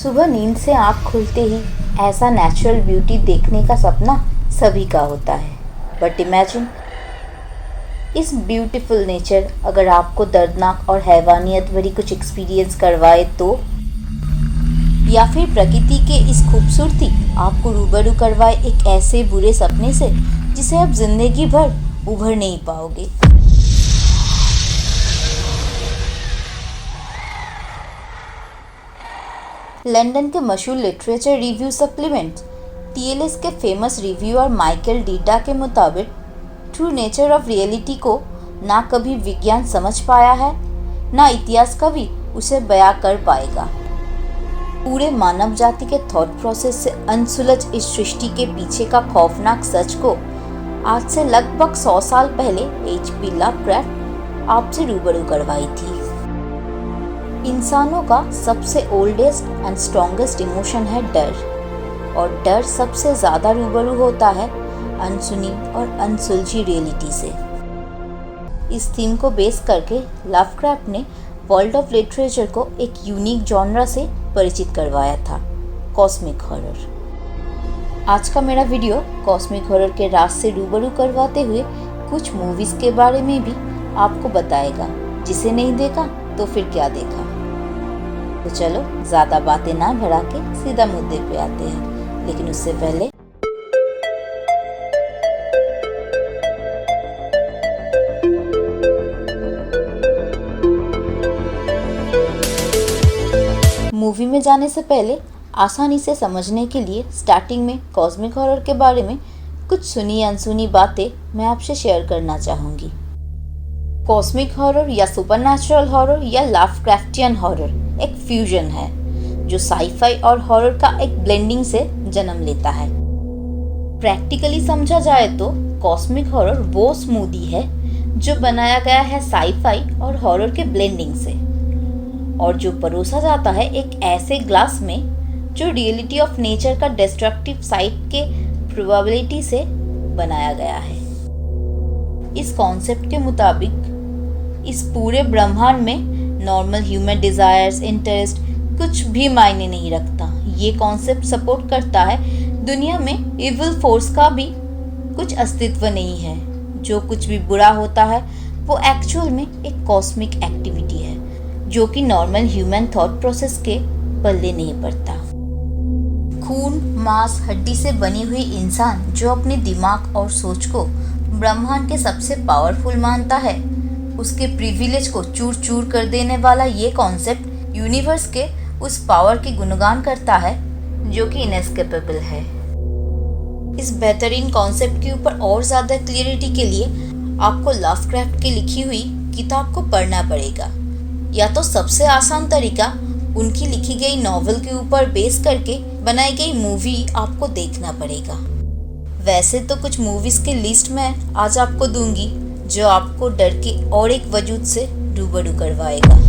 सुबह नींद से आँख खुलते ही ऐसा नेचुरल ब्यूटी देखने का सपना सभी का होता है। बट इमेजिन, इस ब्यूटीफुल नेचर अगर आपको दर्दनाक और हैवानियत भरी कुछ एक्सपीरियंस करवाए तो, या फिर प्रकृति के इस खूबसूरती आपको रूबरू करवाए एक ऐसे बुरे सपने से जिसे आप जिंदगी भर उभर नहीं पाओगे। लंदन के मशहूर लिटरेचर रिव्यू सप्लीमेंट TLS के फेमस रिव्यूअर माइकल डीटा के मुताबिक ट्रू नेचर ऑफ रियलिटी को ना कभी विज्ञान समझ पाया है, ना इतिहास कभी उसे बयां कर पाएगा। पूरे मानव जाति के थॉट प्रोसेस से अनसुलझ इस सृष्टि के पीछे का खौफनाक सच को आज से लगभग 100 साल पहले HP लवक्राफ्ट आपसे रूबरू करवाई थी। इंसानों का सबसे ओल्डेस्ट एंड स्ट्रॉन्गेस्ट इमोशन है डर, और डर सबसे ज़्यादा रूबरू होता है अनसुनी और अनसुलझी रियलिटी से। इस थीम को बेस करके लवक्राफ्ट ने वर्ल्ड ऑफ लिटरेचर को एक यूनिक जॉनरा से परिचित करवाया था, कॉस्मिक हॉरर। आज का मेरा वीडियो कॉस्मिक हॉरर के राज से रूबरू करवाते हुए कुछ मूवीज़ के बारे में भी आपको बताएगा। जिसे नहीं देखा तो फिर क्या देखा। तो चलो ज़्यादा बातें ना बढ़ा के सीधा मुद्दे पे आते हैं, लेकिन उससे पहले मूवी में जाने से पहले आसानी से समझने के लिए स्टार्टिंग में कॉस्मिक हॉरर के बारे में कुछ सुनी अनसुनी बातें मैं आपसे शेयर करना चाहूँगी। कॉस्मिक हॉरर या सुपरनैचुरल हॉरर या लवक्राफ्टियन हॉरर एक फ्यूजन है जो साईफाई और हॉरर का एक ब्लेंडिंग से जन्म लेता है। प्रैक्टिकली समझा जाए तो कॉस्मिक हॉरर वो स्मूदी है जो बनाया गया है साईफाई और हॉरर के ब्लेंडिंग से, और जो परोसा जाता है एक ऐसे ग्लास में जो रियलिटी ऑफ नेचर का डिस्ट्रक्टिव साइड के प्रोबेबिलिटी से बनाया गया है। इस कॉन्सेप्ट के मुताबिक इस पूरे ब्रह्मांड में नॉर्मल ह्यूमन डिजायर्स, इंटरेस्ट कुछ भी मायने नहीं रखता। ये कॉन्सेप्ट सपोर्ट करता है दुनिया में इविल फोर्स का भी कुछ अस्तित्व नहीं है। जो कुछ भी बुरा होता है वो एक्चुअल में एक कॉस्मिक एक्टिविटी है जो कि नॉर्मल ह्यूमन थॉट प्रोसेस के पल्ले नहीं पड़ता। खून, मांस, हड्डी से बनी हुई इंसान जो अपने दिमाग और सोच को ब्रह्मांड के सबसे पावरफुल मानता है, उसके प्रिविलेज को चूर चूर कर देने वाला ये कॉन्सेप्ट यूनिवर्स के उस पावर की गुणगान करता है जो कि इनेस्केपेबल है। इस बेहतरीन कॉन्सेप्ट के ऊपर और ज़्यादा क्लियरिटी के लिए आपको लवक्राफ्ट की लिखी हुई किताब को पढ़ना पड़ेगा, या तो सबसे आसान तरीका उनकी लिखी गई नॉवेल के ऊपर बेस करके बनाई गई मूवी आपको देखना पड़ेगा। वैसे तो कुछ मूवीज़ की लिस्ट मैं आज आपको दूंगी जो आपको डर के और एक वजूद से रूबरू करवाएगा।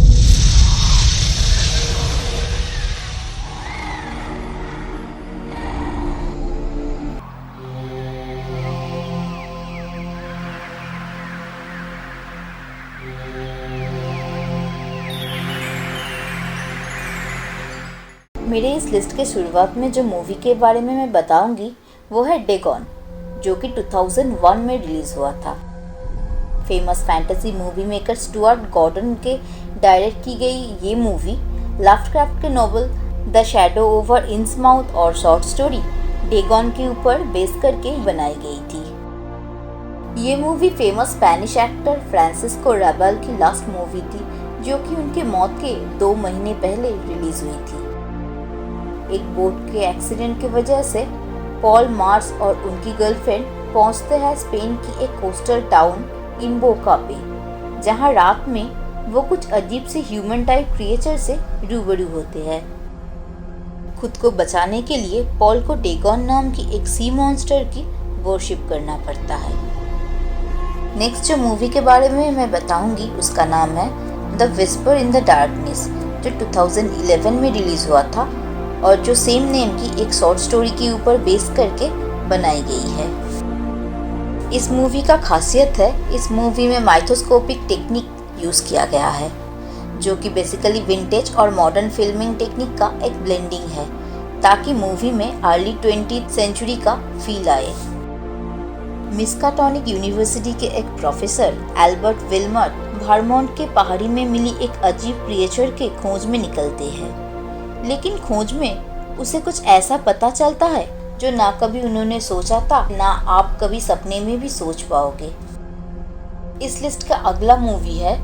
मेरे इस लिस्ट के शुरुआत में जो मूवी के बारे में मैं बताऊंगी वो है डेगॉन, जो कि 2001 में रिलीज़ हुआ था। Famous fantasy movie maker Stuart Gordon के डायरेक्ट की गई ये मूवी लवक्राफ्ट के novel the shadow over Innsmouth और शॉर्ट स्टोरी डेगॉन के ऊपर बेस करके बनाई गई थी। ये movie famous Spanish actor Francisco Rabal की लास्ट मूवी थी जो कि उनके मौत के 2 महीने पहले रिलीज हुई थी। एक बोट के एक्सीडेंट की वजह से पॉल मार्स और उनकी गर्लफ्रेंड पहुंचते हैं स्पेन की एक कोस्टल टाउन इम्बोका पे, जहां रात में वो कुछ अजीब से ह्यूमन टाइप क्रिएचर से रूबरू होते हैं। खुद को बचाने के लिए पॉल को डेगॉन नाम की एक सी मॉन्स्टर की वर्शिप करना पड़ता है। नेक्स्ट जो मूवी के बारे में मैं बताऊंगी उसका नाम है the whisper in the darkness, जो 2011 में रिलीज हुआ था और जो सेम नेम की एक शॉर्ट स्टोरी के ऊपर बेस करके बनाई गई है। इस मूवी का खासियत है इस मूवी में माइथोस्कोपिक टेक्निक यूज़ किया गया है जो कि बेसिकली विंटेज और मॉडर्न फिल्मिंग टेक्निक का एक ब्लेंडिंग है, ताकि मूवी में अर्ली 20th सेंचुरी का फील आए। मिस्काटोनिक यूनिवर्सिटी के एक प्रोफेसर एल्बर्ट विल्मट वर्मोंट के पहाड़ी में मिली एक अजीब क्रिएचर के खोज में निकलते हैं, लेकिन खोज में उसे कुछ ऐसा पता चलता है जो ना कभी उन्होंने सोचा था, ना आप कभी सपने में भी सोच पाओगे। इस लिस्ट का अगला मूवी है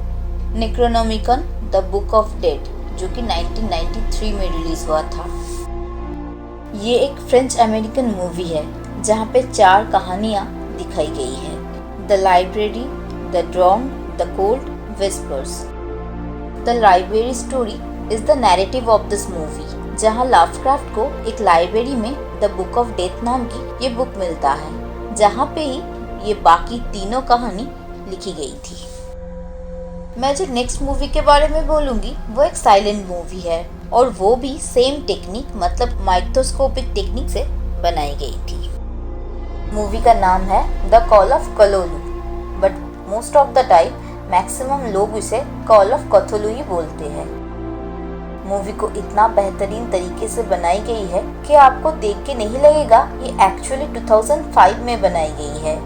नेक्रोनोमिकन द बुक ऑफ डेड, जो कि 1993 में रिलीज हुआ था। ये एक फ्रेंच अमेरिकन मूवी है जहाँ पे 4 कहानियाँ दिखाई गई है। The library, the drawn, the cold, whispers. The library story is the narrative of this movie, जहाँ लवक्राफ्ट को एक लाइब्रेरी में द बुक ऑफ डेथ नाम की ये बुक मिलता है, जहाँ पे ही ये बाकी तीनों कहानी लिखी गई थी। मैं जो नेक्स्ट मूवी के बारे में बोलूँगी वो एक साइलेंट मूवी है, और वो भी सेम टेक्निक मतलब माइक्रोस्कोपिक टेक्निक से बनाई गई थी। मूवी का नाम है the call of Cthulhu, but most of the time maximum लोग इसे कॉल ऑफ कथोलू ही बोलते हैं। मूवी को इतना बेहतरीन तरीके से बनाई गई है कि आपको देख के नहीं लगेगा ये एक्चुअली 2005 में बनाई गई है।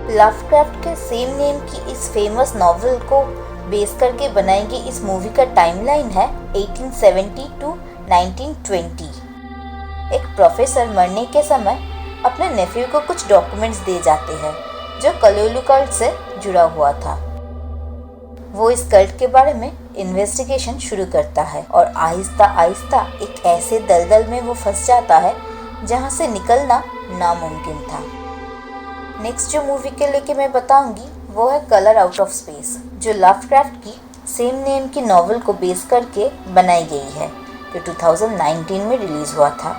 लवक्राफ्ट के सेम नेम की इस फेमस नॉवेल को बेस करके बनाई गई इस मूवी का टाइमलाइन है 1870 टू 1920। एक प्रोफेसर मरने के समय अपने नेफ्यू को कुछ डॉक्यूमेंट्स दे जाते हैं जो कलोलू कल्ट से जुड़ा हुआ था। वो इस कल्ट के बारे में इन्वेस्टिगेशन शुरू करता है और आहिस्ता आहिस्ता एक ऐसे दलदल में वो फंस जाता है जहाँ से निकलना नामुमकिन था। नेक्स्ट जो मूवी के लेके मैं बताऊंगी वो है कलर आउट ऑफ स्पेस, जो लवक्राफ्ट की सेम नेम की नॉवेल को बेस करके बनाई गई है, जो 2019 में रिलीज हुआ था।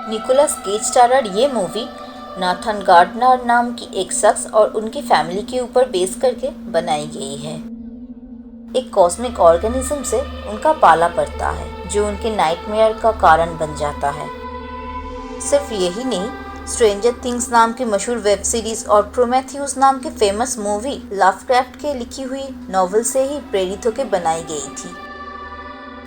निकोलस केज स्टारर ये मूवी नाथन गार्डनर नाम की एक शख्स और उनकी फैमिली के ऊपर बेस करके बनाई गई है। एक कॉस्मिक ऑर्गेनिज्म से उनका पाला पड़ता है जो उनके नाइटमेयर का कारण बन जाता है। सिर्फ यही नहीं, स्ट्रेंजर थिंग्स नाम की मशहूर वेब सीरीज और प्रोमेथियस नाम की फेमस मूवी लवक्राफ्ट के लिखी हुई नॉवेल से ही प्रेरित होकर बनाई गई थी।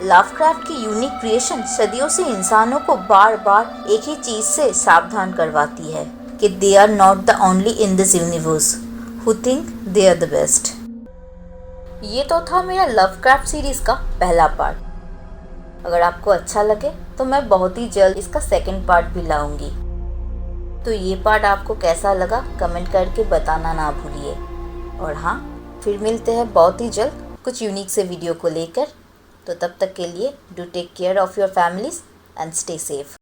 लवक्राफ्ट की यूनिक क्रिएशन सदियों से इंसानों को बार बार एक ही चीज से सावधान करवाती है कि they are not the only in this universe who think they are the best. ये तो था मेरा लवक्राफ्ट सीरीज का पहला पार्ट। अगर आपको अच्छा लगे तो मैं बहुत ही जल्द इसका सेकंड पार्ट भी लाऊंगी। तो ये पार्ट आपको कैसा लगा कमेंट करके बताना ना भूलिए। और हाँ, फिर मिलते हैं बहुत ही जल्द कुछ यूनिक से वीडियो को लेकर। तो तब तक के लिए do take care of your families and stay safe.